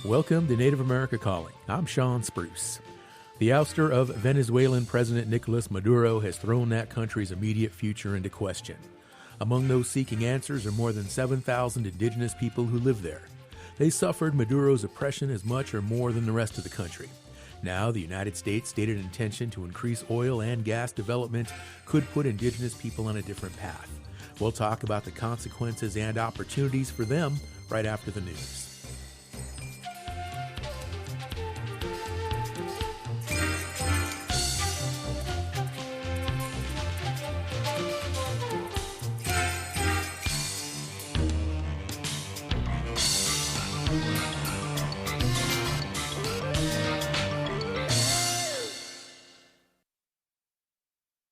Welcome to Native America Calling. I'm Sean Spruce. The ouster of Venezuelan President Nicolás Maduro has thrown that country's immediate future into question. Among those seeking answers are more than 7,000 indigenous people who live there. They suffered Maduro's oppression as much or more than the rest of the country. Now, the United States' stated intention to increase oil and gas development could put indigenous people on a different path. We'll talk about the consequences and opportunities for them right after the news.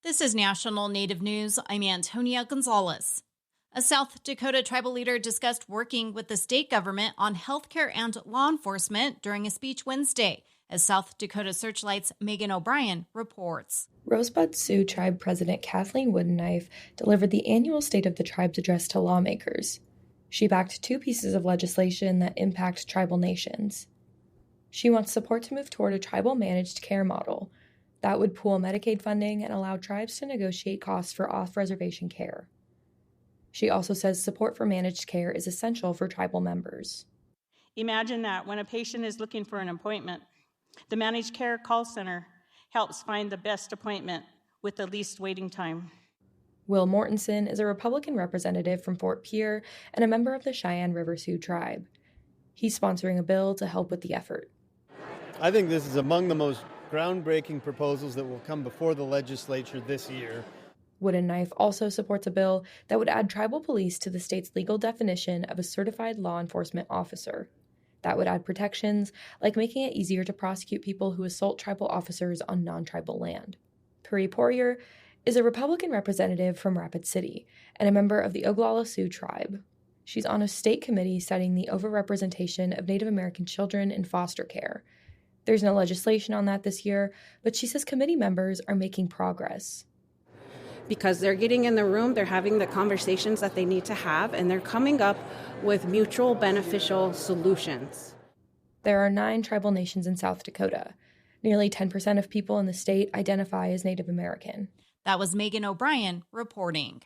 This is National Native News. I'm Antonia Gonzalez. A South Dakota tribal leader discussed working with the state government on healthcare and law enforcement during a speech Wednesday, as South Dakota Searchlight's Megan O'Brien reports. Rosebud Sioux Tribe President Kathleen Woodenknife delivered the annual State of the Tribe's address to lawmakers. She backed two pieces of legislation that impact tribal nations. She wants support to move toward a tribal managed care model that would pool Medicaid funding and allow tribes to negotiate costs for off-reservation care. She also says support for managed care is essential for tribal members. Imagine that when a patient is looking for an appointment, the managed care call center helps find the best appointment with the least waiting time. Will Mortensen is a Republican representative from Fort Pierre and a member of the Cheyenne River Sioux tribe. He's sponsoring a bill to help with the effort. I think this is among the most groundbreaking proposals that will come before the legislature this year. Woodenknife also supports a bill that would add tribal police to the state's legal definition of a certified law enforcement officer. That would add protections, like making it easier to prosecute people who assault tribal officers on non-tribal land. Puri Poirier is a Republican representative from Rapid City and a member of the Oglala Sioux tribe. She's on a state committee studying the overrepresentation of Native American children in foster care. There's no legislation on that this year, but she says committee members are making progress. Because they're getting in the room, they're having the conversations that they need to have, and they're coming up with mutual beneficial solutions. There are 9 tribal nations in South Dakota. Nearly 10% of people in the state identify as Native American. That was Megan O'Brien reporting.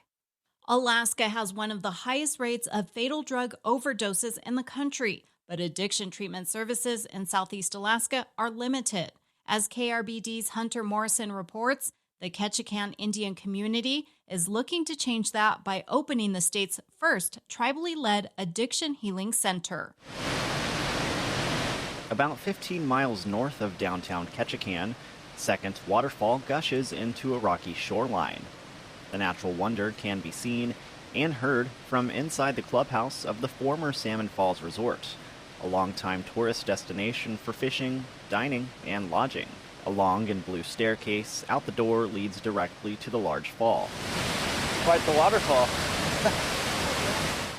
Alaska has one of the highest rates of fatal drug overdoses in the country, but addiction treatment services in Southeast Alaska are limited. As KRBD's Hunter Morrison reports, the Ketchikan Indian community is looking to change that by opening the state's first tribally led addiction healing center. About 15 miles north of downtown Ketchikan, Second Waterfall gushes into a rocky shoreline. The natural wonder can be seen and heard from inside the clubhouse of the former Salmon Falls Resort, a longtime tourist destination for fishing, dining, and lodging. A long and blue staircase out the door leads directly to the large fall. Quite the waterfall.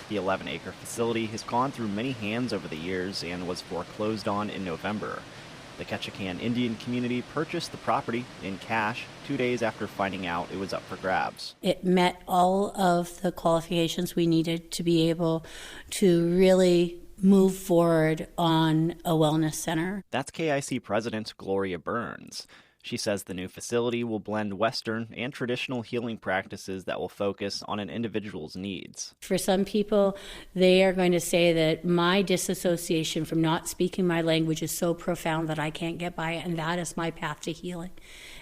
The 11-acre facility has gone through many hands over the years and was foreclosed on in November. The Ketchikan Indian community purchased the property in cash 2 days after finding out it was up for grabs. It met all of the qualifications we needed to be able to really move forward on a wellness center. That's KIC President Gloria Burns. She says the new facility will blend Western and traditional healing practices that will focus on an individual's needs. For some people, they are going to say that my disassociation from not speaking my language is so profound that I can't get by it, and that is my path to healing.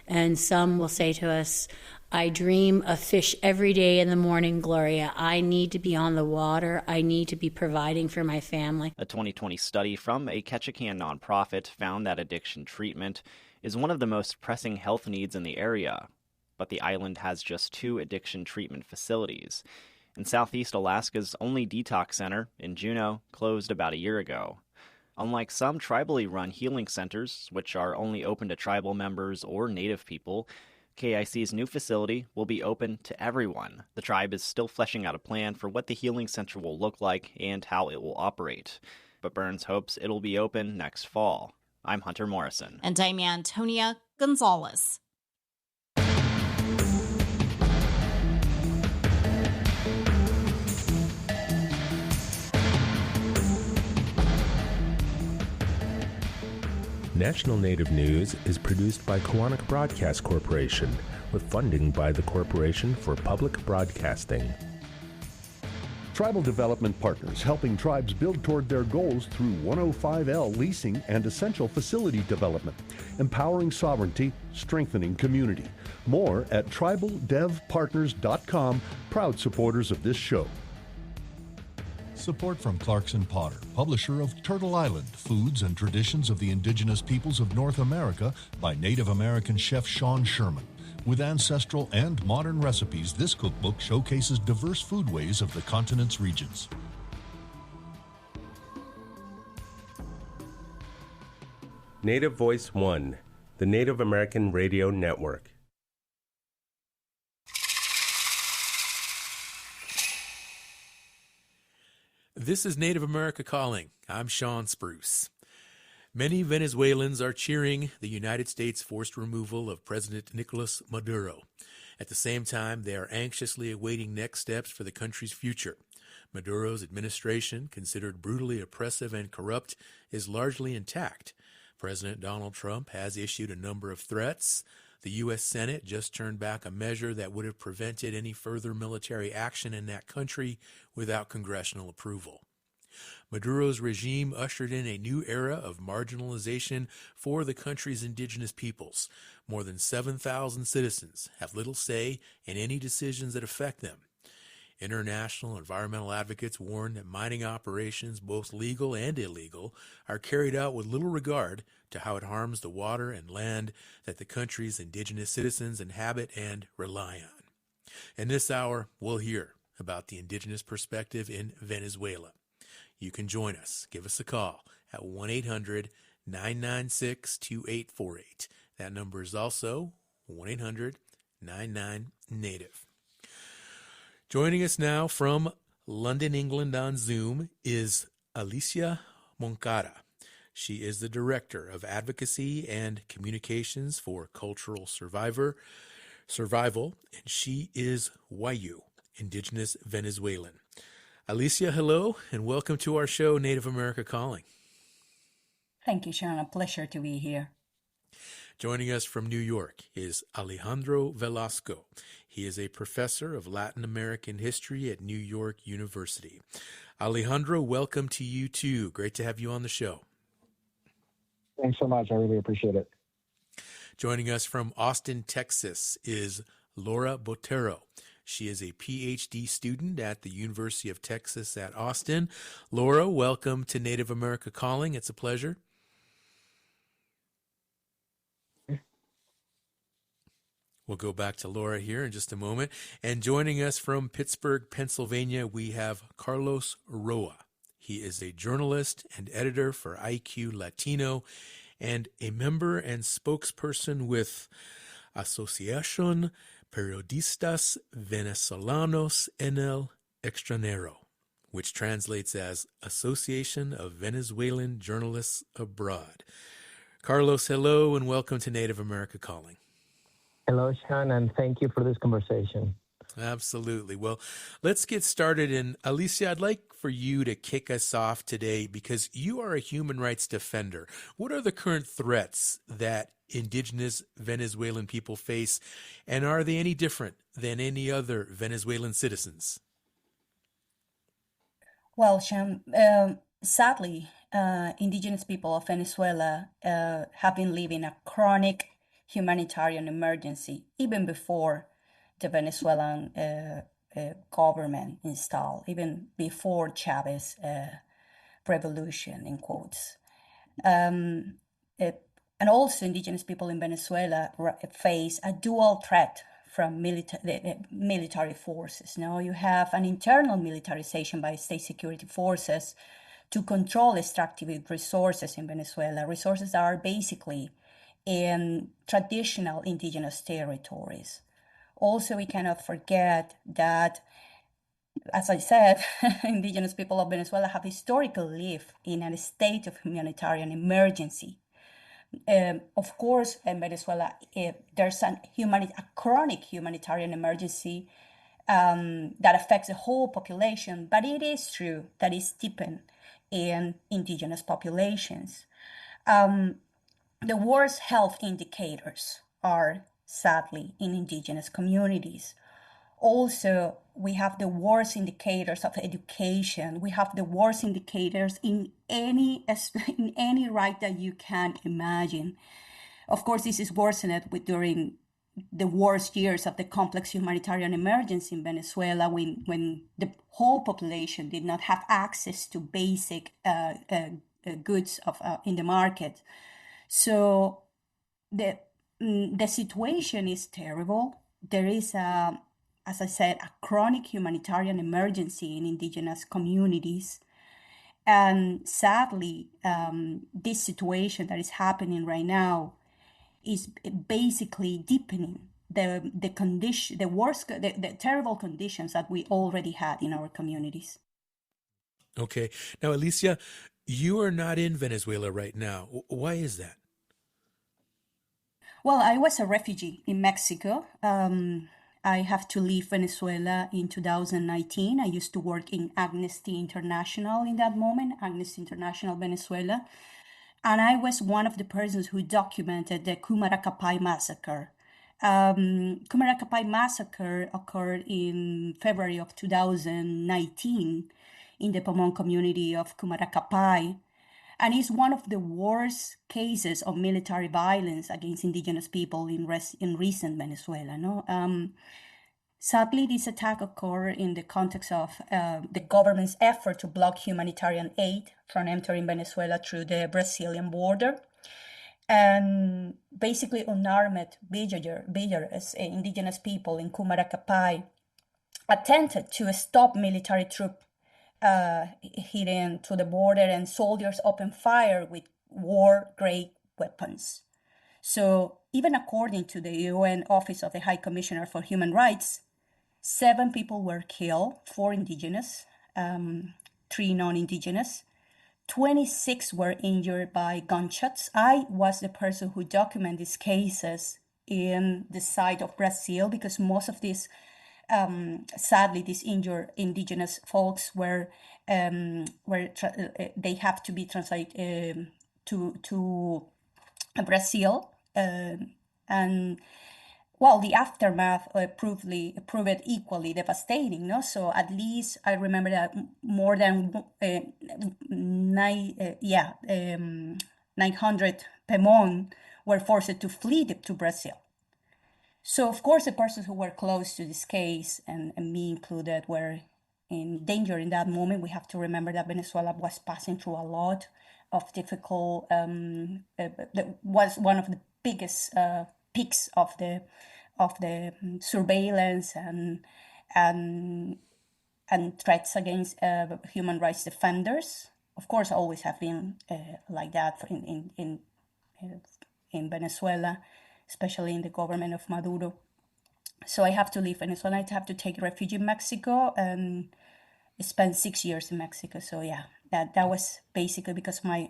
And some will say to us, I dream of fish every day in the morning, Gloria. I need to be on the water. I need to be providing for my family. A 2020 study from a Ketchikan nonprofit found that addiction treatment is one of the most pressing health needs in the area. But the island has just 2 addiction treatment facilities. And Southeast Alaska's only detox center in Juneau closed about a year ago. Unlike some tribally run healing centers, which are only open to tribal members or native people, KIC's new facility will be open to everyone. The tribe is still fleshing out a plan for what the healing center will look like and how it will operate. But Burns hopes it'll be open next fall. I'm Hunter Morrison. And I'm Antonia Gonzalez. National Native News is produced by Koahnic Broadcast Corporation, with funding by the Corporation for Public Broadcasting. Tribal Development Partners, helping tribes build toward their goals through 105L leasing and essential facility development, empowering sovereignty, strengthening community. More at tribaldevpartners.com, proud supporters of this show. Support from Clarkson Potter, publisher of Turtle Island, Foods and Traditions of the Indigenous Peoples of North America by Native American chef Sean Sherman. With ancestral and modern recipes, this cookbook showcases diverse foodways of the continent's regions. Native Voice One, the Native American Radio Network. This is Native America Calling. I'm Sean Spruce. Many Venezuelans are cheering the United States' forced removal of President Nicolás Maduro. At the same time, they are anxiously awaiting next steps for the country's future. Maduro's administration, considered brutally oppressive and corrupt, is largely intact. President Donald Trump has issued a number of threats. The U.S. Senate just turned back a measure that would have prevented any further military action in that country without congressional approval. Maduro's regime ushered in a new era of marginalization for the country's indigenous peoples. More than 7,000 citizens have little say in any decisions that affect them. International environmental advocates warn that mining operations, both legal and illegal, are carried out with little regard to how it harms the water and land that the country's indigenous citizens inhabit and rely on. In this hour, we'll hear about the indigenous perspective in Venezuela. You can join us. Give us a call at 1-800-996-2848. That number is also 1-800-99-NATIVE. Joining us now from London, England on Zoom is Alicia Moncada. She is the Director of Advocacy and Communications for Cultural Survival, and she is Wayúu, Indigenous Venezuelan. Alicia, hello, and welcome to our show, Native America Calling. Thank you, Sean. A pleasure to be here. Joining us from New York is Alejandro Velasco. He is a professor of Latin American history at New York University. Alejandro, welcome to you too. Great to have you on the show. Thanks so much. I really appreciate it. Joining us from Austin, Texas is Laura Botero. She is a PhD student at the University of Texas at Austin. Laura, welcome to Native America Calling. It's a pleasure. We'll go back to Laura here in just a moment. And joining us from Pittsburgh, Pennsylvania, we have Carlos Roa. He is a journalist and editor for IQ Latino and a member and spokesperson with Asociación Periodistas Venezolanos en el Extranjero, which translates as Association of Venezuelan Journalists Abroad. Carlos, hello, and welcome to Native America Calling. Hello, Sean, and thank you for this conversation. Absolutely. Well, let's get started. And Alicia, I'd like for you to kick us off today because you are a human rights defender. What are the current threats that indigenous Venezuelan people face, and are they any different than any other Venezuelan citizens? Well, Sean, sadly, indigenous people of Venezuela have been living a chronic humanitarian emergency even before the Venezuelan government installed, even before Chavez revolution, in quotes. And also indigenous people in Venezuela face a dual threat from military forces. Now you have an internal militarization by state security forces to control extractive resources in Venezuela, resources that are basically in traditional indigenous territories. Also, we cannot forget that, as I said, indigenous people of Venezuela have historically lived in a state of humanitarian emergency. Of course, in Venezuela, there's a chronic humanitarian emergency that affects the whole population, but it is true that it's deepened in indigenous populations. The worst health indicators are sadly in indigenous communities. Also, we have the worst indicators of education. We have the worst indicators in any right that you can imagine. Of course, this is worsened during the worst years of the complex humanitarian emergency in Venezuela, when the whole population did not have access to basic goods in the market. So the situation is terrible. There is as I said, a chronic humanitarian emergency in indigenous communities. And sadly, this situation that is happening right now is basically deepening the terrible conditions that we already had in our communities. Okay. Now, Alicia, you are not in Venezuela right now. Why is that? Well, I was a refugee in Mexico. I have to leave Venezuela in 2019. I used to work in Amnesty International in that moment, Amnesty International Venezuela. And I was one of the persons who documented the Cumaracapay massacre. Cumaracapay massacre occurred in February of 2019 in the Pomon community of Cumaracapay. And it's one of the worst cases of military violence against indigenous people in recent Venezuela. No? Sadly, this attack occurred in the context of the government's effort to block humanitarian aid from entering Venezuela through the Brazilian border. And basically, unarmed villagers, indigenous people in Cumaracapay, attempted to stop military troops hidden to the border, and soldiers opened fire with war-grade weapons. So even according to the UN Office of the High Commissioner for Human Rights, 7 people were killed, 4 indigenous, 3 non-indigenous. 26 were injured by gunshots. I was the person who documented these cases in the side of Brazil, because most of these sadly, these injured indigenous folks they have to be translated to Brazil, and well, the aftermath proved equally devastating. No, so at least I remember that more than 900 Pemon were forced to flee to Brazil. So, of course, the persons who were close to this case, and me included, were in danger in that moment. We have to remember that Venezuela was passing through a lot of difficult, was one of the biggest peaks of the surveillance and threats against human rights defenders. Of course, always have been like that in Venezuela, especially in the government of Maduro. So I have to leave Venezuela. I have to take refuge in Mexico and spend 6 years in Mexico. So yeah, that was basically because my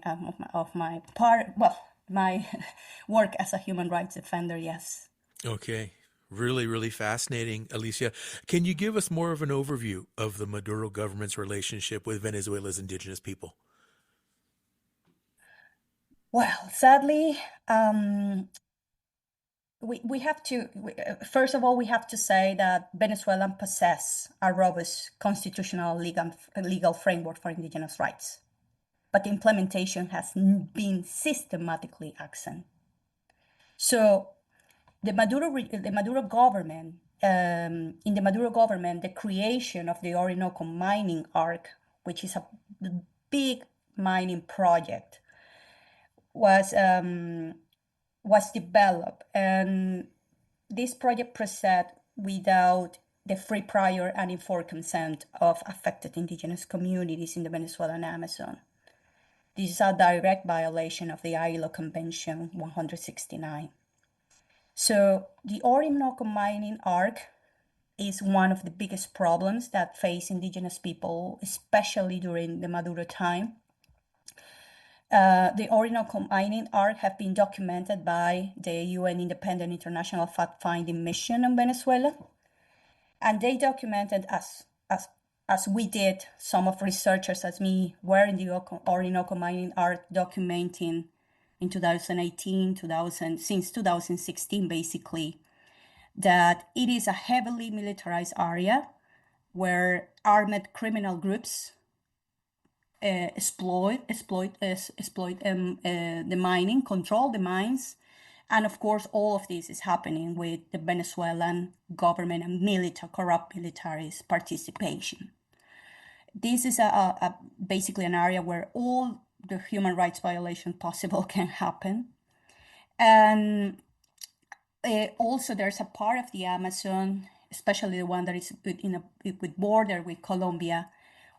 work as a human rights defender. Yes. Okay. Really, really fascinating, Alicia. Can you give us more of an overview of the Maduro government's relationship with Venezuela's indigenous people? Well, sadly, we have to, first of all, we have to say that Venezuela possesses a robust constitutional legal framework for indigenous rights, but the implementation has been systematically absent. So the Maduro government, in the Maduro government, the creation of the Orinoco mining arc, which is a big mining project, was developed, and this project proceeded without the free, prior, and informed consent of affected indigenous communities in the Venezuelan Amazon. This is a direct violation of the ILO Convention 169. So the Orinoco mining arc is one of the biggest problems that face indigenous people, especially during the Maduro time. The Orinoco mining arc have been documented by the UN Independent International Fact-Finding Mission in Venezuela, and they documented, as we did, some of researchers as me were in the Orinoco mining arc documenting in 2018, since 2016, basically, that it is a heavily militarized area where armed criminal groups exploit the mining, control the mines. And of course, all of this is happening with the Venezuelan government and corrupt military's participation. This is basically an area where all the human rights violations possible can happen. And also there's a part of the Amazon, especially the one that is with border with Colombia,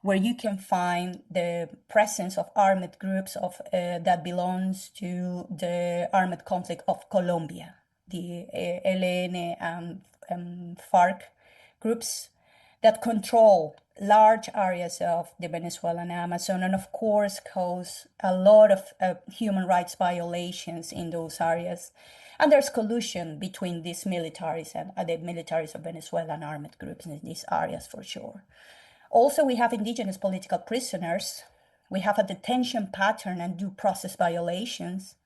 where you can find the presence of armed groups that belongs to the armed conflict of Colombia, the ELN and FARC groups that control large areas of the Venezuelan Amazon and of course cause a lot of human rights violations in those areas. And there's collusion between these militaries and the militaries of Venezuelan armed groups in these areas for sure. Also, we have indigenous political prisoners. We have a detention pattern and due process violations.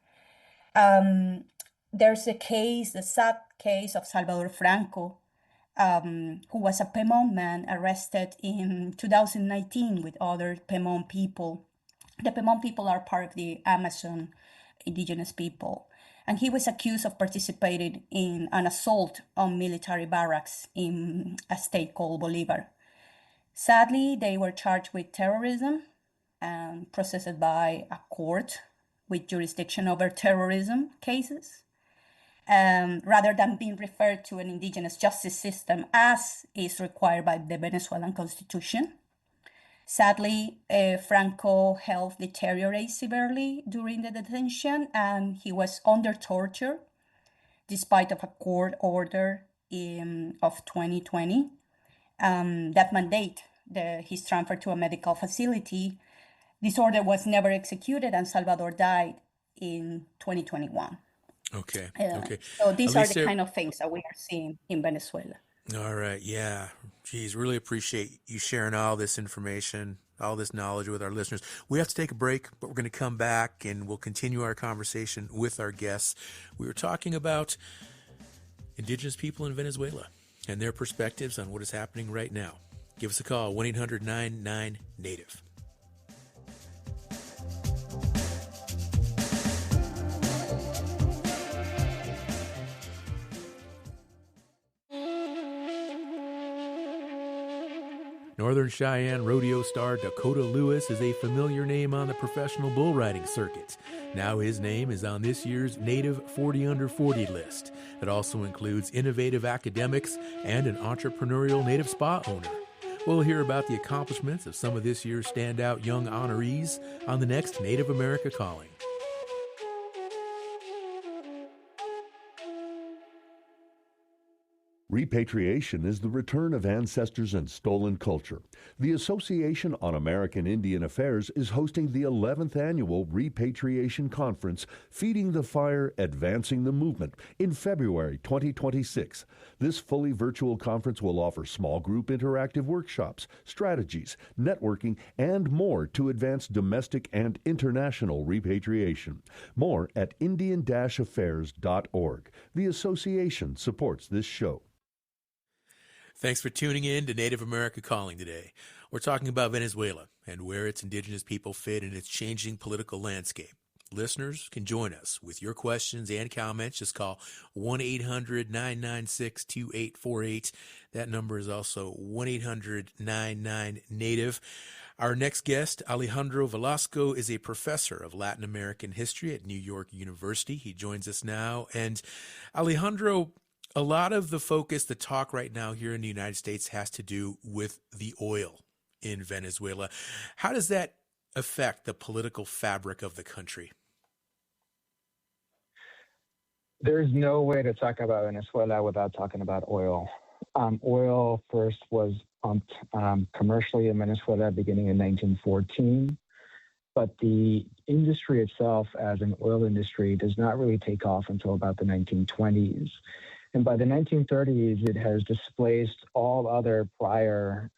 There's the sad case of Salvador Franco, who was a Pemon man arrested in 2019 with other Pemon people. The Pemon people are part of the Amazon indigenous people. And he was accused of participating in an assault on military barracks in a state called Bolivar. Sadly, they were charged with terrorism and processed by a court with jurisdiction over terrorism cases, rather than being referred to an indigenous justice system as is required by the Venezuelan Constitution. Sadly, Franco's health deteriorated severely during the detention and he was under torture despite of a court order of 2020 that mandate his transfer to a medical facility. This order was never executed and Salvador died in 2021. Okay. So these are the kind of things that we are seeing in Venezuela. All right. Yeah. Geez, really appreciate you sharing all this information, all this knowledge with our listeners. We have to take a break, but we're going to come back and we'll continue our conversation with our guests. We were talking about indigenous people in Venezuela and their perspectives on what is happening right now. Give us a call, 1-800-99-NATIVE. Northern Cheyenne rodeo star Dakota Lewis is a familiar name on the professional bull riding circuit. Now his name is on this year's Native 40 Under 40 list. That also includes innovative academics and an entrepreneurial native spa owner. We'll hear about the accomplishments of some of this year's standout young honorees on the next Native America Calling. Repatriation is the return of ancestors and stolen culture. The Association on American Indian Affairs is hosting the 11th annual Repatriation Conference, Feeding the Fire, Advancing the Movement, in February 2026. This fully virtual conference will offer small group interactive workshops, strategies, networking, and more to advance domestic and international repatriation. More at indian-affairs.org. The association supports this show. Thanks for tuning in to Native America Calling today. We're talking about Venezuela and where its indigenous people fit in its changing political landscape. Listeners can join us with your questions and comments. Just call 1-800-996-2848. That number is also 1-800-99-NATIVE. Our next guest, Alejandro Velasco, is a professor of Latin American history at New York University. He joins us now. And Alejandro, a lot of the focus, the talk right now here in the United States has to do with the oil in Venezuela. How does that affect the political fabric of the country? There's no way to talk about Venezuela without talking about oil. Oil first was pumped commercially in Venezuela beginning in 1914, but the industry itself as an oil industry does not really take off until about the 1920s. And by the 1930s, it has displaced all other prior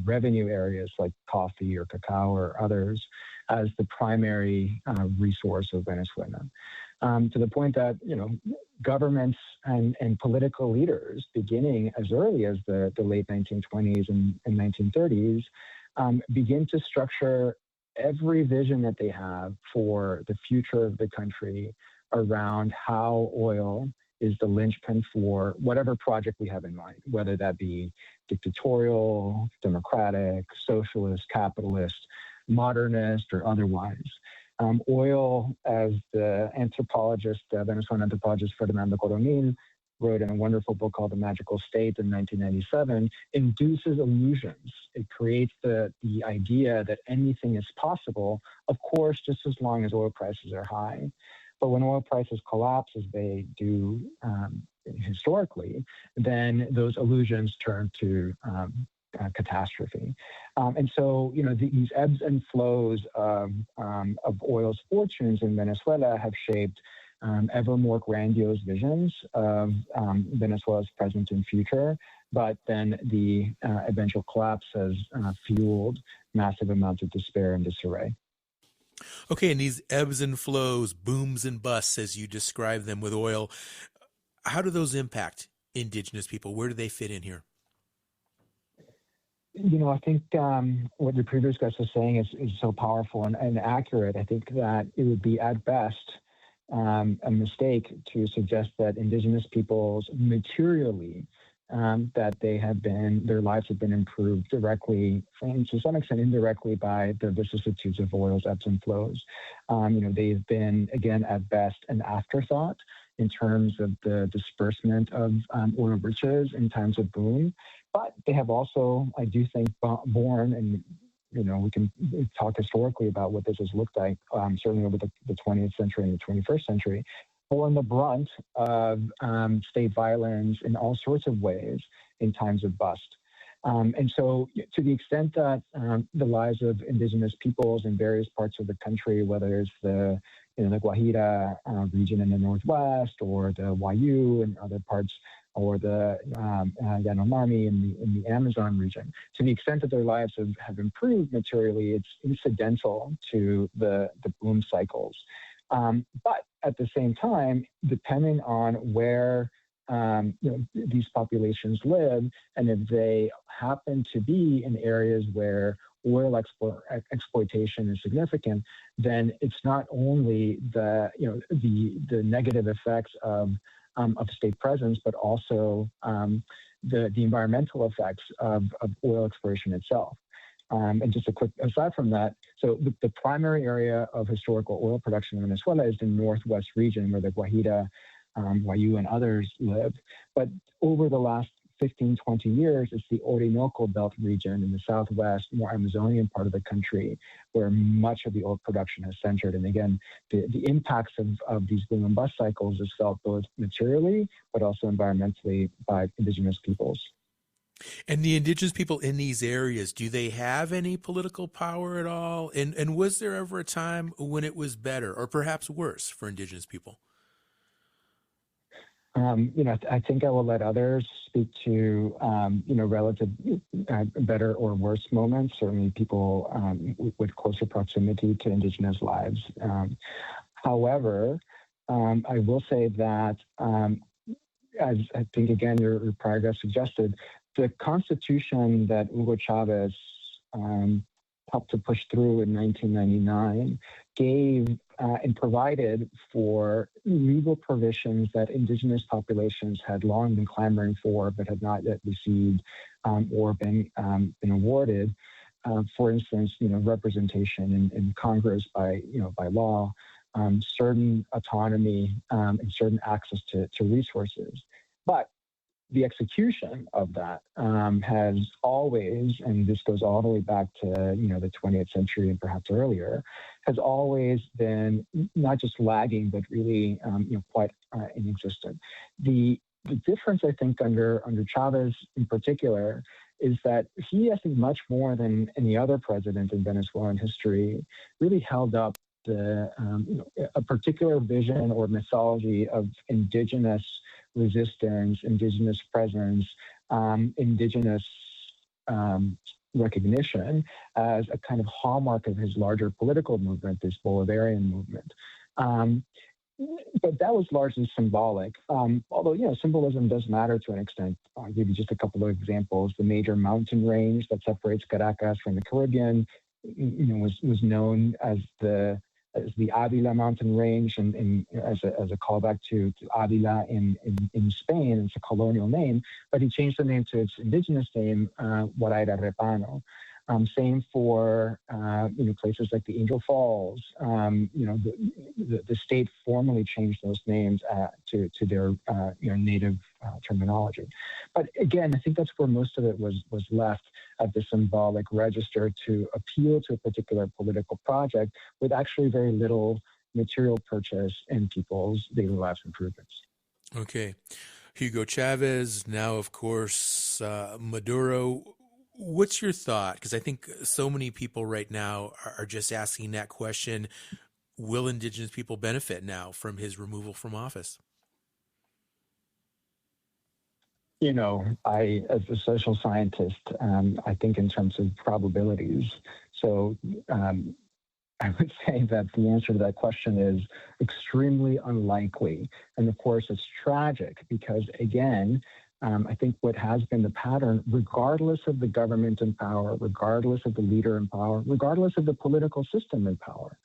revenue areas like coffee or cacao or others as the primary resource of Venezuela. To the point that, governments and political leaders, beginning as early as the late 1920s and 1930s, begin to structure every vision that they have for the future of the country around how oil is the linchpin for whatever project we have in mind, whether that be dictatorial, democratic, socialist, capitalist, modernist, or otherwise. Oil, as the anthropologist, Venezuelan anthropologist Fernando Coronil wrote in a wonderful book called The Magical State in 1997, induces illusions. It creates the idea that anything is possible, of course, just as long as oil prices are high. But when oil prices collapse, as they do historically, then those illusions turn to catastrophe. And so, these ebbs and flows of oil's fortunes in Venezuela have shaped ever more grandiose visions of Venezuela's present and future. But then the eventual collapse has fueled massive amounts of despair and disarray. Okay, and these ebbs and flows, booms and busts, as you describe them with oil, how do those impact indigenous people? Where do they fit in here? I think what the previous guest was saying is so powerful and accurate. I think that it would be at best a mistake to suggest that indigenous peoples materially that their lives have been improved directly and to some extent indirectly by the vicissitudes of oil's ebbs and flows. They've been, again, at best an afterthought in terms of the disbursement of oil riches in times of boom. But they have also, I do think, borne, and we can talk historically about what this has looked like, certainly over the 20th century and the 21st century, borne the brunt of state violence in all sorts of ways in times of bust. And so to the extent that the lives of indigenous peoples in various parts of the country, whether it's the Guajira region in the Northwest or the Wayúu and other parts, or the Yanomami in the Amazon region, to the extent that their lives have improved materially, it's incidental to the boom cycles. But at the same time, depending on where these populations live, and if they happen to be in areas where oil exploitation is significant, then it's not only the negative effects of state presence, but also the environmental effects of oil exploration itself. And just a quick aside from that, so the primary area of historical oil production in Venezuela is the northwest region where the Guajira, Wayúu, and others live. But over the last 15, 20 years, it's the Orinoco Belt region in the southwest, more Amazonian part of the country, where much of the oil production is centered. And again, the impacts of these boom and bust cycles is felt both materially, but also environmentally by indigenous peoples. And the indigenous people in these areas, do they have any political power at all? And was there ever a time when it was better or perhaps worse for indigenous people? I think I will let others speak to, relative better or worse moments, certainly people with closer proximity to indigenous lives. However, I will say that, as I think, again, your prior guest suggested, the Constitution that Hugo Chavez helped to push through in 1999 gave and provided for legal provisions that indigenous populations had long been clamoring for, but had not yet received or been awarded. For instance, representation in Congress by law, certain autonomy, and certain access to resources. But the execution of that has always, and this goes all the way back to the 20th century and perhaps earlier, has always been not just lagging but really quite inexistent. The difference, I think, under Chavez in particular is that he, I think, much more than any other president in Venezuelan history, really held up a particular vision or mythology of indigenous resistance, indigenous presence, indigenous recognition as a kind of hallmark of his larger political movement, this Bolivarian movement. But that was largely symbolic. Although, symbolism does matter to an extent. I'll give you just a couple of examples. The major mountain range that separates Caracas from the Caribbean, was known as the Avila mountain range, and as a callback to Avila in Spain. It's a colonial name, but he changed the name to its indigenous name, Guaraira Repano. Same for places like the Angel Falls. The state formally changed those names to their native terminology. But again, I think that's where most of it was left at the symbolic register to appeal to a particular political project with actually very little material purchase and people's daily lives improvements. Okay. Hugo Chavez, now, of course, Maduro. What's your thought? Because I think so many people right now are just asking that question. Will indigenous people benefit now from his removal from office? I, as a social scientist, I think in terms of probabilities. So I would say that the answer to that question is extremely unlikely. And of course, it's tragic because, again, I think what has been the pattern, regardless of the government in power, regardless of the leader in power, regardless of the political system in power,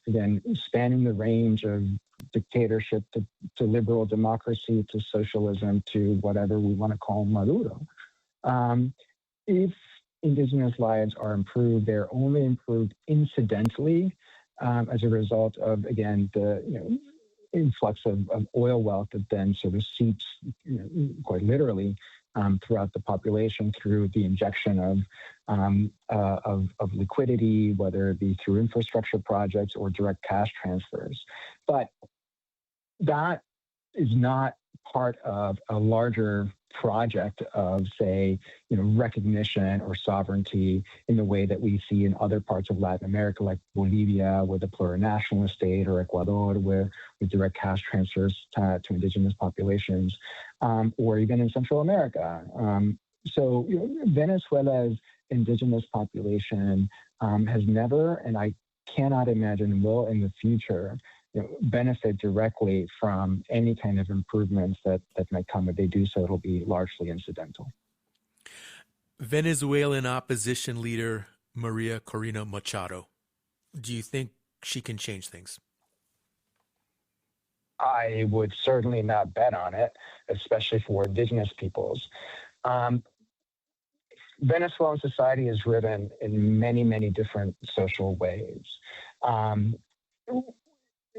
again, spanning the range of dictatorship to liberal democracy to socialism to whatever we want to call Maduro. If indigenous lives are improved, they're only improved incidentally as a result of, again, the influx of oil wealth that then sort of seeps, quite literally, throughout the population through the injection of liquidity, whether it be through infrastructure projects or direct cash transfers. But that is not part of a larger project of, say, recognition or sovereignty in the way that we see in other parts of Latin America, like Bolivia with a plurinational state, or Ecuador with direct cash transfers to indigenous populations, or even in Central America. So Venezuela's indigenous population has never, and I cannot imagine will in the future, benefit directly from any kind of improvements that might come. If they do so, it'll be largely incidental. Venezuelan opposition leader Maria Corina Machado. Do you think she can change things? I would certainly not bet on it, especially for indigenous peoples. Venezuelan society is driven in many, many different social ways.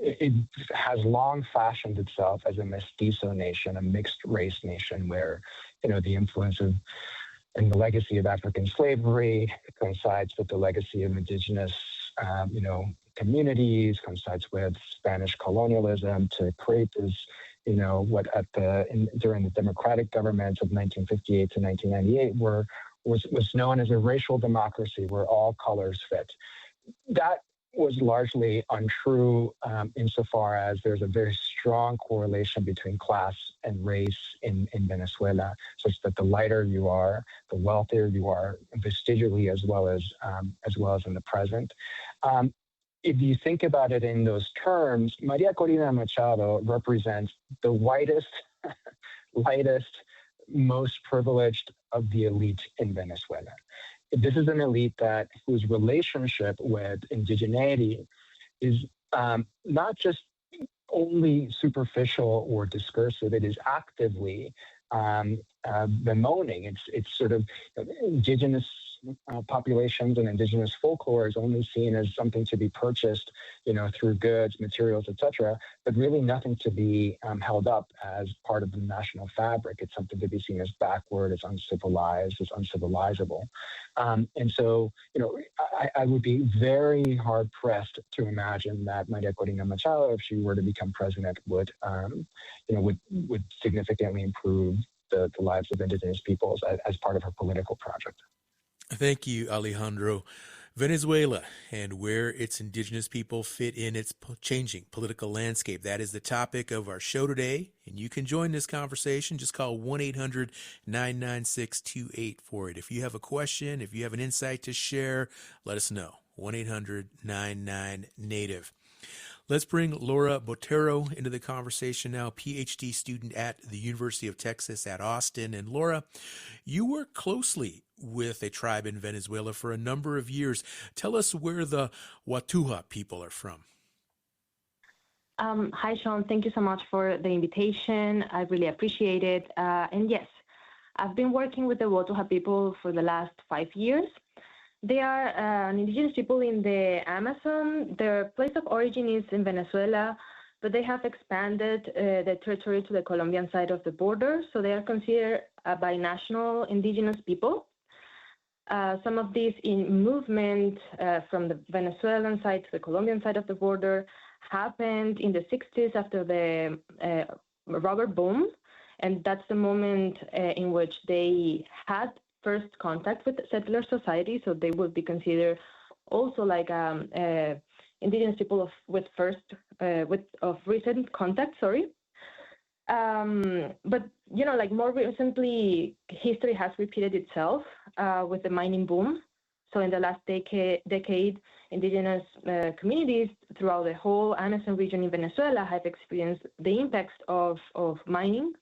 It has long fashioned itself as a mestizo nation, a mixed race nation, where the influence of and the legacy of African slavery coincides with the legacy of indigenous, communities, coincides with Spanish colonialism to create this, during the democratic governments of 1958 to 1998 was known as a racial democracy where all colors fit. That was largely untrue insofar as there's a very strong correlation between class and race in Venezuela, such that the lighter you are, the wealthier you are, vestigially as well as in the present. If you think about it in those terms, Maria Corina Machado represents the whitest, lightest, most privileged of the elite in Venezuela. This is an elite whose relationship with indigeneity is not just only superficial or discursive, it is actively bemoaning. It's sort of indigenous populations and indigenous folklore is only seen as something to be purchased, through goods, materials, etc., but really nothing to be held up as part of the national fabric. It's something to be seen as backward, as uncivilized, as uncivilizable. And so, I would be very hard pressed to imagine that Maria Corina Machado, if she were to become president, would significantly improve the lives of indigenous peoples as part of her political project. Thank you, Alejandro. Venezuela and where its indigenous people fit in its changing political landscape. That is the topic of our show today, and you can join this conversation. Just call 1-800-996-2848. If you have a question, if you have an insight to share, let us know. 1-800-99-NATIVE. Let's bring Laura Botero into the conversation now, PhD student at the University of Texas at Austin. And Laura, you work closely with a tribe in Venezuela for a number of years. Tell us where the Wayúu people are from. Hi, Sean. Thank you so much for the invitation. I really appreciate it. And yes, I've been working with the Wayúu people for the last 5 years. They are an indigenous people in the Amazon. Their place of origin is in Venezuela, but they have expanded the territory to the Colombian side of the border. So they are considered a binational indigenous people. Some of these in movement from the Venezuelan side to the Colombian side of the border happened in the 60s after the rubber boom. And that's the moment in which they had first contact with settler society. So they would be considered also like indigenous people of recent contact, but, you know, like more recently, history has repeated itself with the mining boom. So in the last decade, indigenous communities throughout the whole Amazon region in Venezuela have experienced the impacts of mining,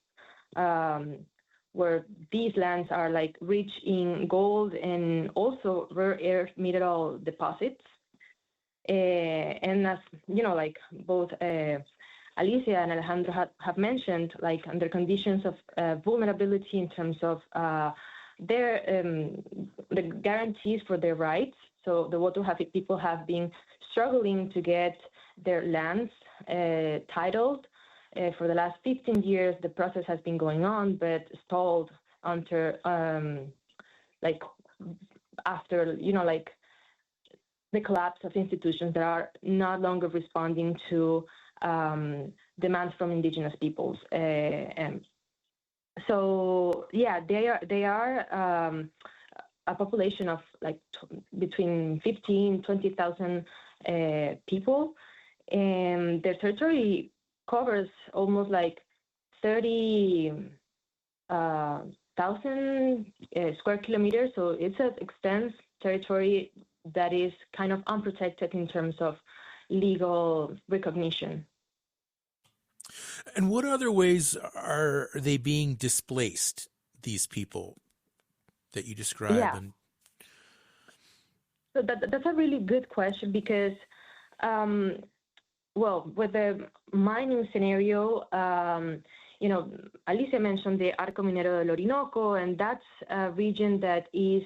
where these lands are like rich in gold and also rare earth mineral deposits. And as, you know, like both Alicia and Alejandro have mentioned, like under conditions of vulnerability in terms of the guarantees for their rights. So the Wayúu people have been struggling to get their lands titled. For the last 15 years, the process has been going on, but stalled under, like after, you know, like the collapse of institutions that are not longer responding to demands from indigenous peoples. So yeah, they are a population of like between 15,000-20,000 people, and their territory covers almost like 30,000 square kilometers. So it's an extensive territory that is kind of unprotected in terms of legal recognition. And what other ways are they being displaced, these people that you describe? Yeah. So that's a really good question because, well, with the mining scenario, you know, Alicia mentioned the Arco Minero del Orinoco, and that's a region that is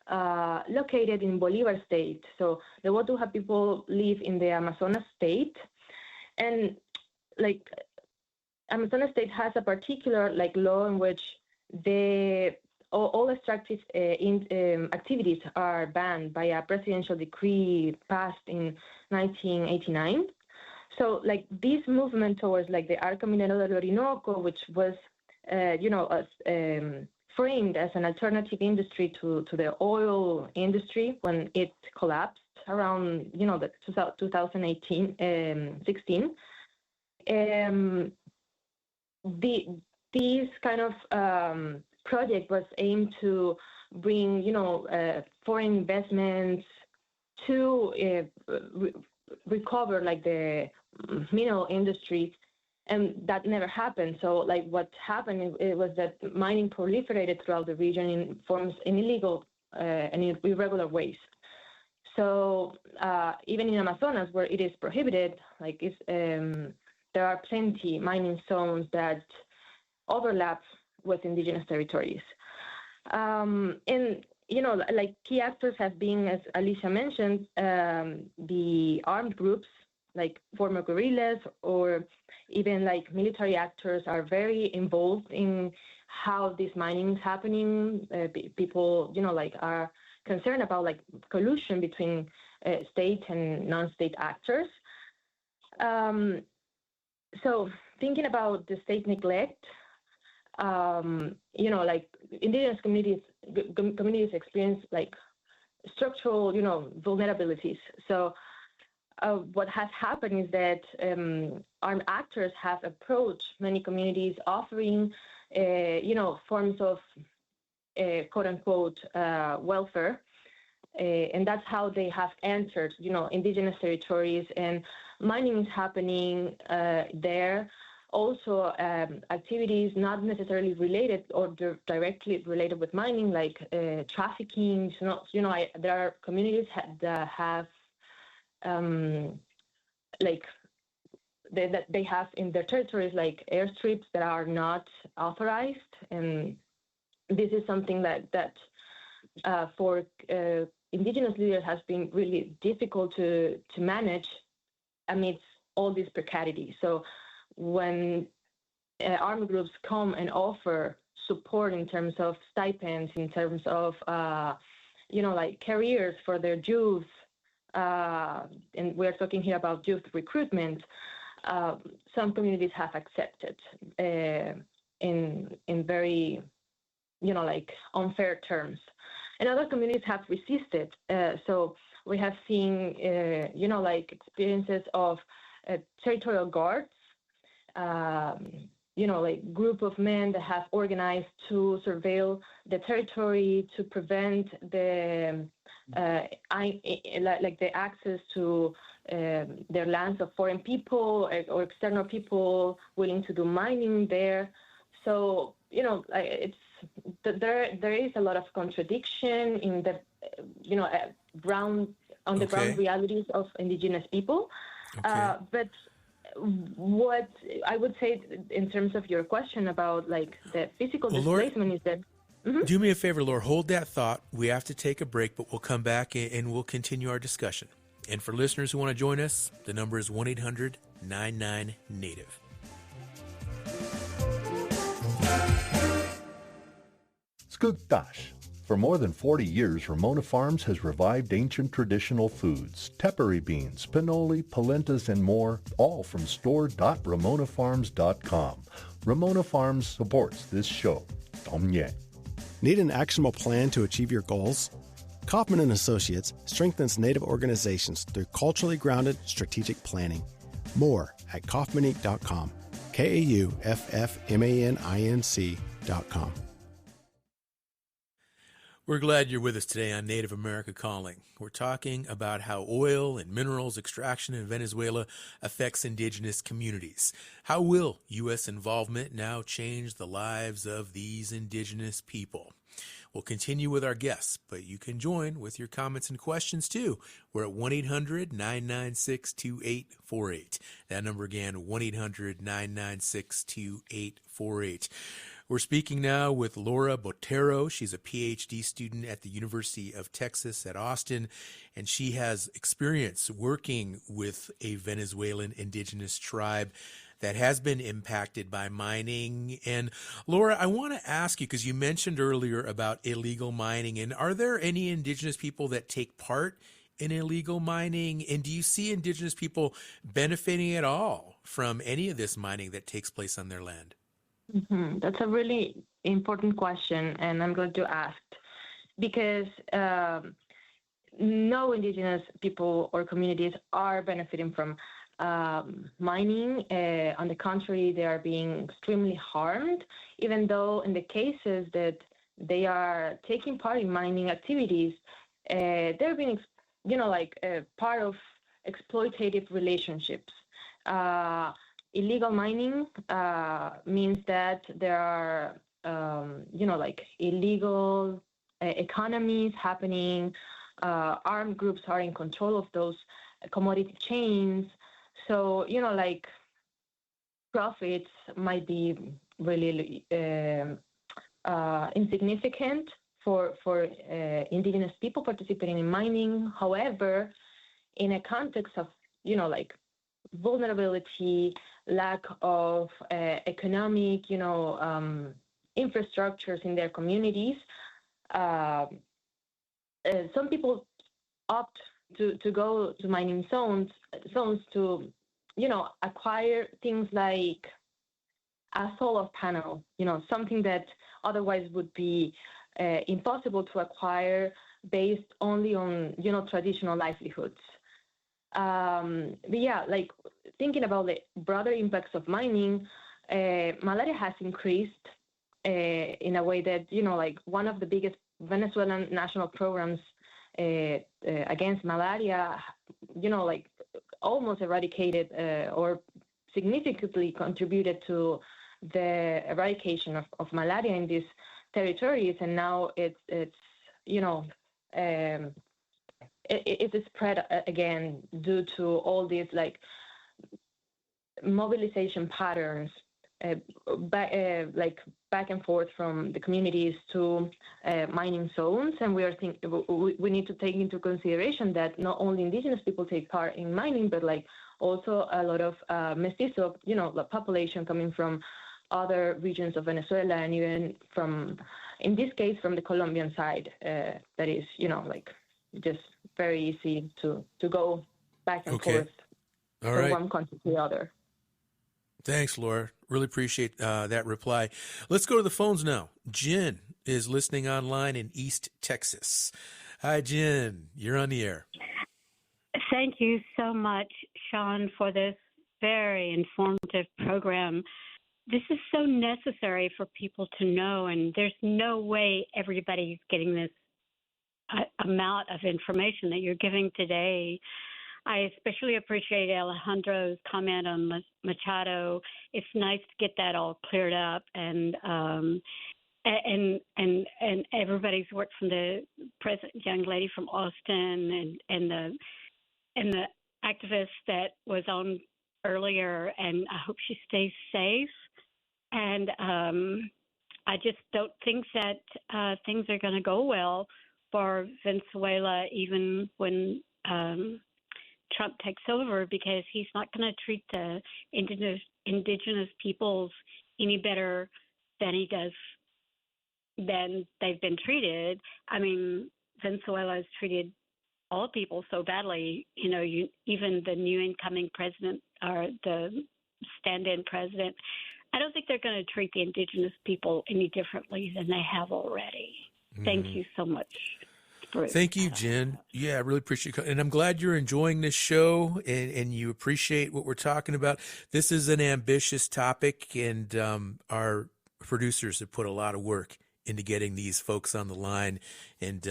located in Bolívar state. So the Wayúu people live in the Amazonas state, and like Amazonas state has a particular like law in which all extractive activities are banned by a presidential decree passed in 1989. So like this movement towards like the Arco Minero del Orinoco, which was, you know, framed as an alternative industry to the oil industry when it collapsed around, you know, the 2016. This kind of project was aimed to bring, you know, foreign investments to recover like the mineral industry, and that never happened. So like what happened it was that mining proliferated throughout the region in illegal and in irregular ways. So even in Amazonas, where it is prohibited, like there are plenty mining zones that overlap with indigenous territories. And you know, like key actors have been, as Alicia mentioned, the armed groups like former guerrillas or even like military actors are very involved in how this mining is happening. People, you know, like are concerned about like collusion between state and non-state actors. So thinking about the state neglect, you know, like indigenous communities experience like structural, vulnerabilities. So what has happened is that armed actors have approached many communities offering, forms of quote unquote welfare. And that's how they have entered, indigenous territories, and mining is happening there. Also, activities not necessarily related or directly related with mining, like trafficking. There are communities that have, they have in their territories like airstrips that are not authorized, and this is something that for indigenous leaders has been really difficult to manage amidst all these precarities. So when armed groups come and offer support in terms of stipends, in terms of careers for their youth, and we're talking here about youth recruitment, some communities have accepted in very unfair terms, and other communities have resisted. So we have seen experiences of territorial guards, group of men that have organized to surveil the territory to prevent the access to their lands of foreign people or external people willing to do mining there. So it's there is a lot of contradiction in the ground on the ground realities of indigenous people. But what I would say in terms of your question about the physical displacement is that. Do me a favor, Laura, hold that thought. We have to take a break, but we'll come back and we'll continue our discussion. And for listeners who want to join us, the number is 1-800-99-NATIVE. Skugtash. For more than 40 years, Ramona Farms has revived ancient traditional foods, tepary beans, pinoli, polentas, and more, all from store.ramonafarms.com. Ramona Farms supports this show. Tomye. Need an actionable plan to achieve your goals? Kaufman & Associates strengthens Native organizations through culturally grounded strategic planning. More at kaufmaninc.com. KAUFFMANINC.com. We're glad you're with us today on Native America Calling. We're talking about how oil and minerals extraction in Venezuela affects indigenous communities. How will U.S. involvement now change the lives of these indigenous people? We'll continue with our guests, but you can join with your comments and questions too. We're at 1-800-996-2848. That number again, 1-800-996-2848. We're speaking now with Laura Botero. She's a PhD student at the University of Texas at Austin, and she has experience working with a Venezuelan indigenous tribe that has been impacted by mining. And Laura, I want to ask you, because you mentioned earlier about illegal mining, and are there any indigenous people that take part in illegal mining? And do you see indigenous people benefiting at all from any of this mining that takes place on their land? Mm-hmm. That's a really important question, and I'm going to ask because no indigenous people or communities are benefiting from mining. On the contrary, they are being extremely harmed, even though in the cases that they are taking part in mining activities, they're being, part of exploitative relationships. Illegal mining means that there are, illegal economies happening. Armed groups are in control of those commodity chains. So, profits might be really insignificant for indigenous people participating in mining. However, in a context of, vulnerability, lack of economic, infrastructures in their communities, some people opt to go to mining zones to, acquire things like a solar panel, something that otherwise would be impossible to acquire based only on, traditional livelihoods. But yeah, like thinking about the broader impacts of mining, malaria has increased in a way that, like one of the biggest Venezuelan national programs against malaria, like almost eradicated or significantly contributed to the eradication of malaria in these territories. And now it's spread again due to all these like mobilization patterns, back and forth from the communities to mining zones. And we need to take into consideration that not only indigenous people take part in mining, but like also a lot of mestizo, the population coming from other regions of Venezuela, and even from, in this case, from the Colombian side, that is, like just very easy to go back and forth from one country to the other. Thanks, Laura. Really appreciate that reply. Let's go to the phones now. Jen is listening online in East Texas. Hi, Jen. You're on the air. Thank you so much, Sean, for this very informative program. This is so necessary for people to know, and there's no way everybody's getting this amount of information that you're giving today. I especially appreciate Alejandro's comment on Machado. It's nice to get that all cleared up, and everybody's worked, from the young lady from Austin and the activist that was on earlier, and I hope she stays safe. And I just don't think that things are going to go well for Venezuela, even when Trump takes over, because he's not going to treat the indigenous peoples any better than they've been treated. I mean, Venezuela has treated all people so badly. Even the new incoming president, or the stand-in president, I don't think they're going to treat the indigenous people any differently than they have already. Thank you so much. Thank you, Jen. Yeah, I really appreciate it. And I'm glad you're enjoying this show and you appreciate what we're talking about. This is an ambitious topic, and our producers have put a lot of work into getting these folks on the line and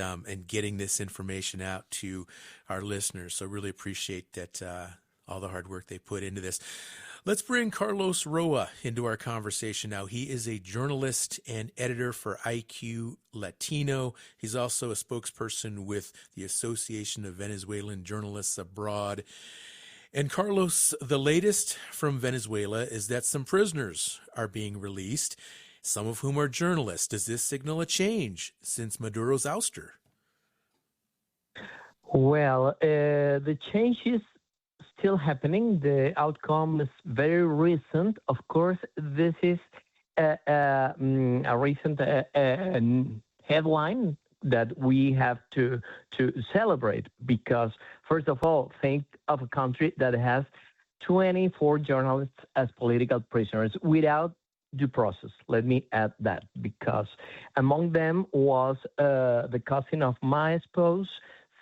getting this information out to our listeners. So really appreciate that, all the hard work they put into this. Let's bring Carlos Roa into our conversation now. He is a journalist and editor for IQ Latino. He's also a spokesperson with the Association of Venezuelan Journalists Abroad. And Carlos, the latest from Venezuela is that some prisoners are being released, some of whom are journalists. Does this signal a change since Maduro's ouster? Well, the change is still happening. The outcome is very recent. Of course, this is a recent headline that we have to celebrate, because, first of all, think of a country that has 24 journalists as political prisoners without due process. Let me add that, because among them was the cousin of my spouse,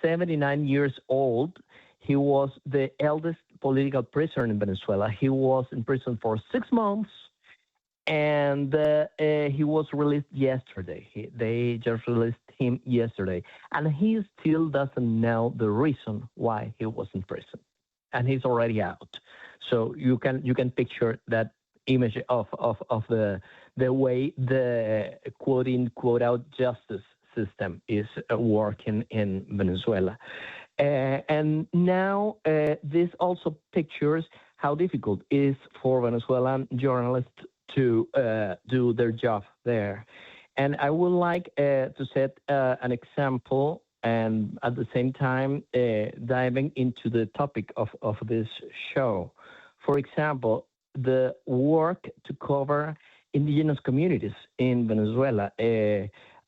79 years old. He was the eldest political prisoner in Venezuela. He was in prison for 6 months, and he was released yesterday. They just released him yesterday, and he still doesn't know the reason why he was in prison, and he's already out. So you can picture that image of the way the quote in, quote out justice system is working in Venezuela. And now this also pictures how difficult it is for Venezuelan journalists to do their job there. And I would like to set an example, and at the same time diving into the topic of this show. For example, the work to cover indigenous communities in Venezuela.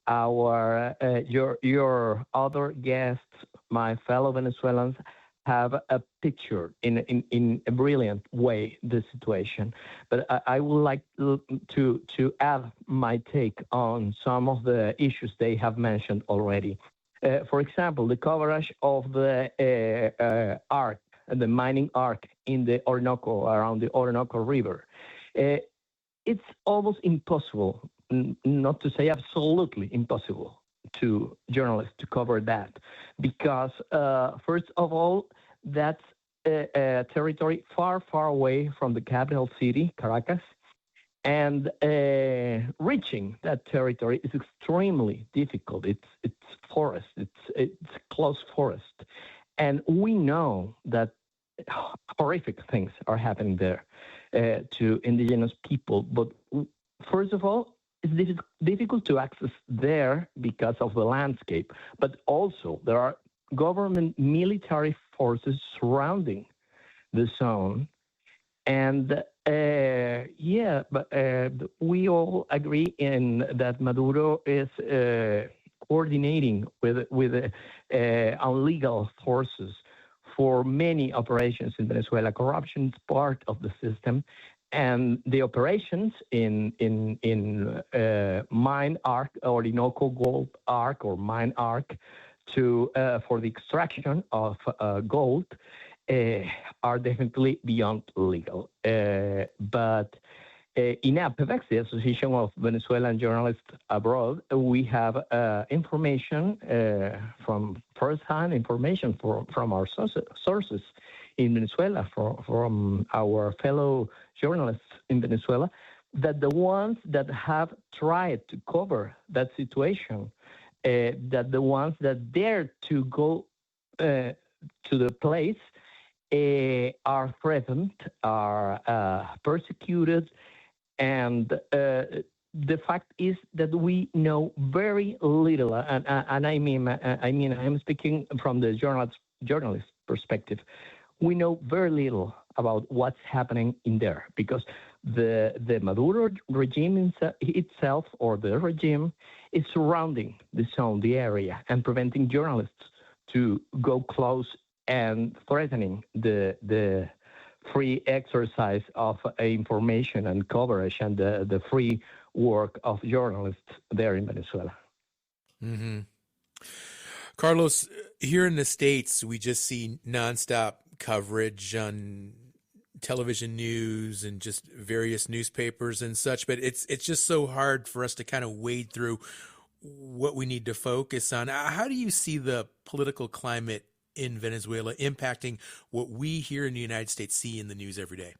Your other guests, my fellow Venezuelans, have a picture in a brilliant way the situation. But I would like to add my take on some of the issues they have mentioned already. For example, the coverage of the arc, the mining arc in the Orinoco, around the Orinoco River. It's almost impossible, not to say absolutely impossible, to journalists to cover that, because first of all, that's a territory far, far away from the capital city, Caracas, and reaching that territory is extremely difficult. It's forest, it's close forest, and we know that horrific things are happening there to indigenous people. But first of all, it's difficult to access there because of the landscape, but also there are government military forces surrounding the zone. And we all agree in that Maduro is coordinating with illegal forces for many operations in Venezuela. Corruption is part of the system, and the operations in mine arc, Orinoco Gold Arc or mine arc, for the extraction of gold are definitely beyond legal. But in APEVEX, the Association of Venezuelan Journalists Abroad, we have information from first-hand information from our sources in Venezuela, from our fellow journalists in Venezuela, that the ones that have tried to cover that situation, that the ones that dare to go to the place are threatened, are persecuted, and the fact is that we know very little, and I mean I'm speaking from the journalist perspective. We know very little about what's happening in there, because the Maduro regime itself, or the regime, is surrounding the zone, the area, and preventing journalists to go close and threatening the free exercise of information and coverage and the free work of journalists there in Venezuela. Mm-hmm. Carlos, here in the States, we just see nonstop coverage on television news and just various newspapers and such, but it's just so hard for us to kind of wade through what we need to focus on. How do you see the political climate in Venezuela impacting what we here in the United States see in the news every day?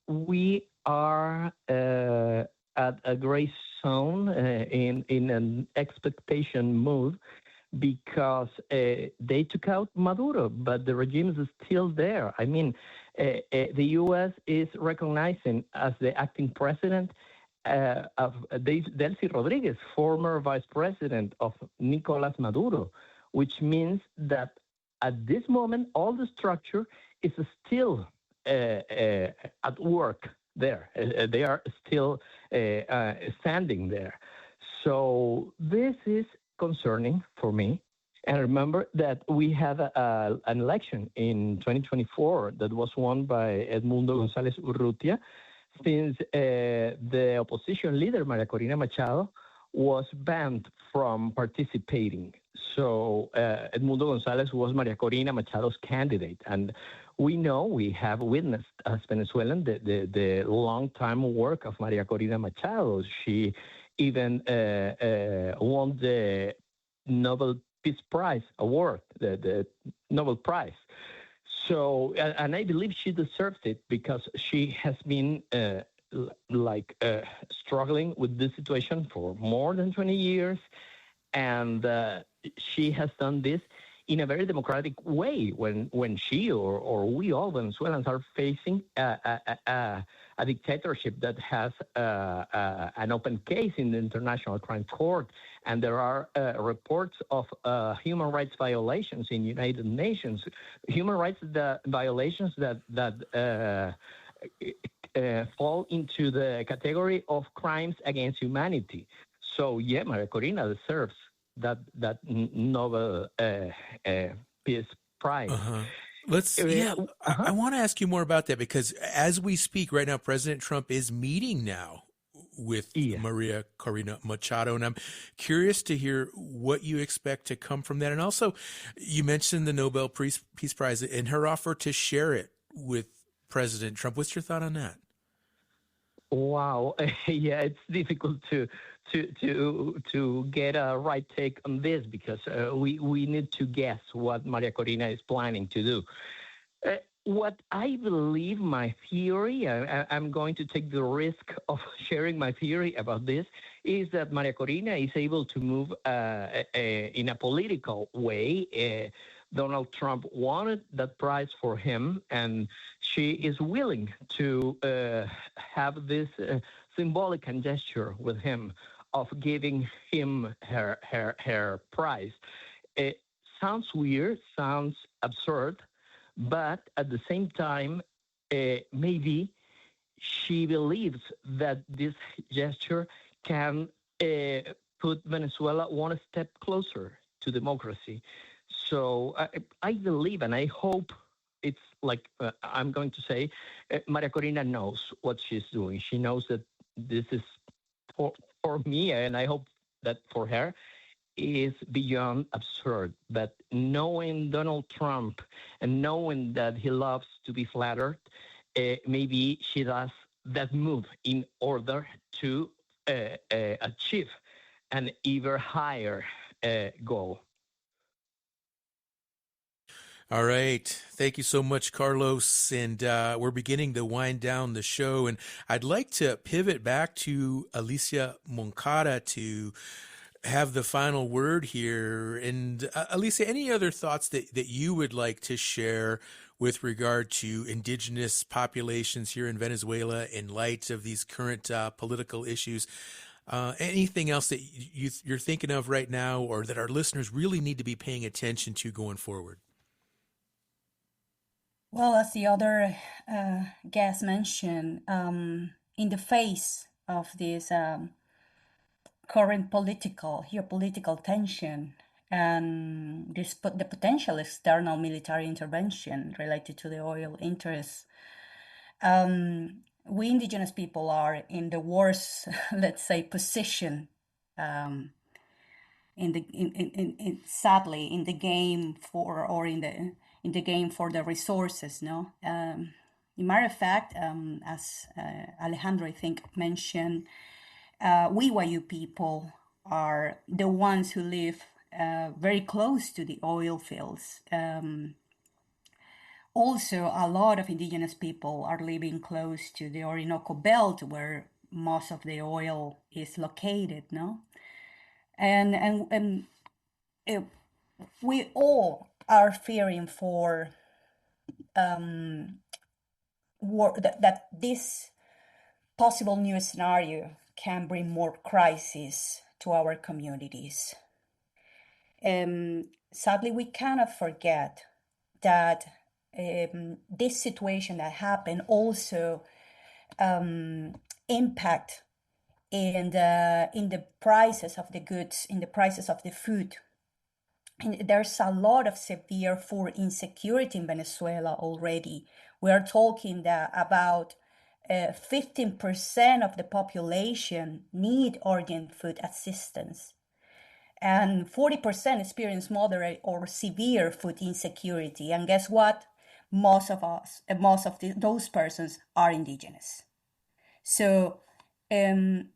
We are at a gray zone in an expectation mood, because they took out Maduro, but the regime is still there. I mean, the U.S. is recognizing as the acting president of Delcy Rodriguez, former vice president of Nicolás Maduro, which means that at this moment, all the structure is still at work there. They are still standing there. So this is concerning for me. And remember that we had an election in 2024 that was won by Edmundo González Urrutia, since the opposition leader, María Corina Machado, was banned from participating. So Edmundo González was María Corina Machado's candidate. And we know, we have witnessed as Venezuelan the long-time work of María Corina Machado. She even won the Nobel Peace Prize award, the Nobel Prize. So, and I believe she deserves it, because she has been struggling with this situation for more than 20 years. And she has done this in a very democratic way, when she or we all Venezuelans are facing a dictatorship that has an open case in the International Crime Court, and there are reports of human rights violations in United Nations, human rights violations that fall into the category of crimes against humanity. So yeah, María Corina deserves that Nobel Peace Prize. I want to ask you more about that, because as we speak right now, President Trump is meeting now with Maria Corina Machado. And I'm curious to hear what you expect to come from that. And also, you mentioned the Nobel Peace Prize and her offer to share it with President Trump. What's your thought on that? Wow, yeah, it's difficult to get a right take on this because we need to guess what Maria Corina is planning to do. What I believe, my theory, I'm going to take the risk of sharing my theory about this, is that Maria Corina is able to move in a political way. Donald Trump wanted that prize for him, and she is willing to have this symbolic gesture with him of giving him her prize. It sounds weird, sounds absurd, but at the same time, maybe she believes that this gesture can put Venezuela one step closer to democracy. So I believe and I hope it's like I'm going to say, Maria Corina knows what she's doing. She knows that this is for me, and I hope that for her, is beyond absurd. But knowing Donald Trump and knowing that he loves to be flattered, maybe she does that move in order to achieve an even higher goal. All right. Thank you so much, Carlos. And we're beginning to wind down the show. And I'd like to pivot back to Alicia Moncada to have the final word here. And Alicia, any other thoughts that you would like to share with regard to indigenous populations here in Venezuela in light of these current political issues? Anything else that you're thinking of right now or that our listeners really need to be paying attention to going forward? Well, as the other guest mentioned, in the face of this current geopolitical tension and the potential external military intervention related to the oil interests, we indigenous people are in the worst, let's say, position. Sadly, in the game for the resources, no. In matter of fact, as Alejandro, I think, mentioned, we Wayúu people are the ones who live very close to the oil fields. Also, a lot of indigenous people are living close to the Orinoco Belt, where most of the oil is located, no? And we all are fearing for that this possible new scenario can bring more crisis to our communities. Sadly, we cannot forget that this situation that happened also impact in the prices of the goods, in the prices of the food. And there's a lot of severe food insecurity in Venezuela already. We are talking that about 15% of the population need urgent food assistance. And 40% experience moderate or severe food insecurity. And guess what? Most of those persons are indigenous. So I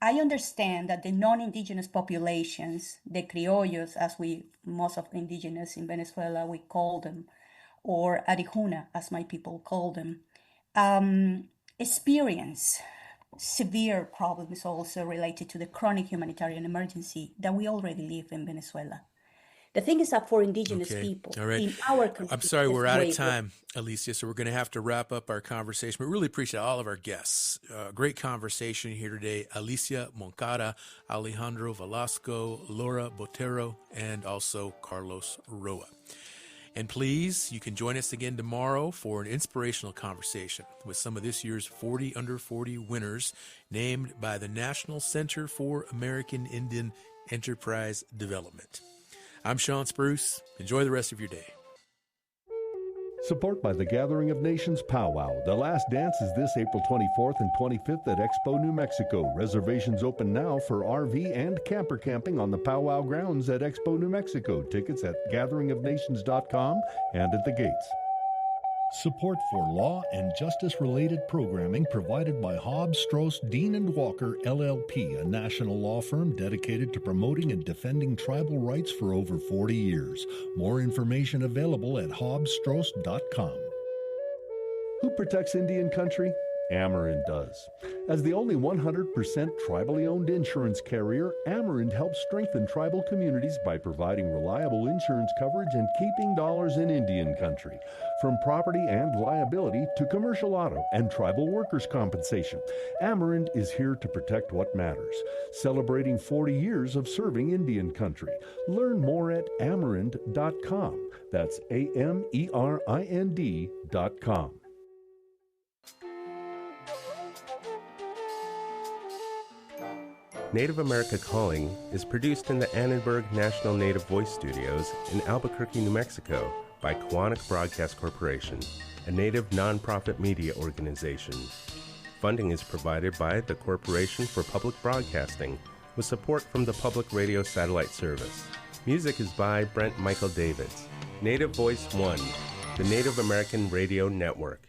understand that the non-indigenous populations, the criollos, as most of indigenous in Venezuela, we call them, or Arijuna, as my people call them, experience severe problems also related to the chronic humanitarian emergency that we already live in Venezuela. The thing is that for indigenous people in our country... I'm sorry, we're out of time, Alicia, so we're going to have to wrap up our conversation. We really appreciate all of our guests. Great conversation here today. Alicia Moncada, Alejandro Velasco, Laura Botero, and also Carlos Roa. And please, you can join us again tomorrow for an inspirational conversation with some of this year's 40 Under 40 winners named by the National Center for American Indian Enterprise Development. I'm Sean Spruce. Enjoy the rest of your day. Support by the Gathering of Nations Powwow. The last dance is this April 24th and 25th at Expo, New Mexico. Reservations open now for RV and camper camping on the powwow grounds at Expo, New Mexico. Tickets at gatheringofnations.com and at the gates. Support for law and justice-related programming provided by Hobbs, Strauss, Dean & Walker, LLP, a national law firm dedicated to promoting and defending tribal rights for over 40 years. More information available at hobbsstrauss.com. Who protects Indian country? Amerind does. As the only 100% tribally owned insurance carrier, Amerind helps strengthen tribal communities by providing reliable insurance coverage and keeping dollars in Indian country. From property and liability to commercial auto and tribal workers' compensation, Amerind is here to protect what matters. Celebrating 40 years of serving Indian country. Learn more at amerind.com. That's AMERIND.com. Native America Calling is produced in the Annenberg National Native Voice Studios in Albuquerque, New Mexico by Quantic Broadcast Corporation, a Native nonprofit media organization. Funding is provided by the Corporation for Public Broadcasting with support from the Public Radio Satellite Service. Music is by Brent Michael Davids. Native Voice One, the Native American Radio Network.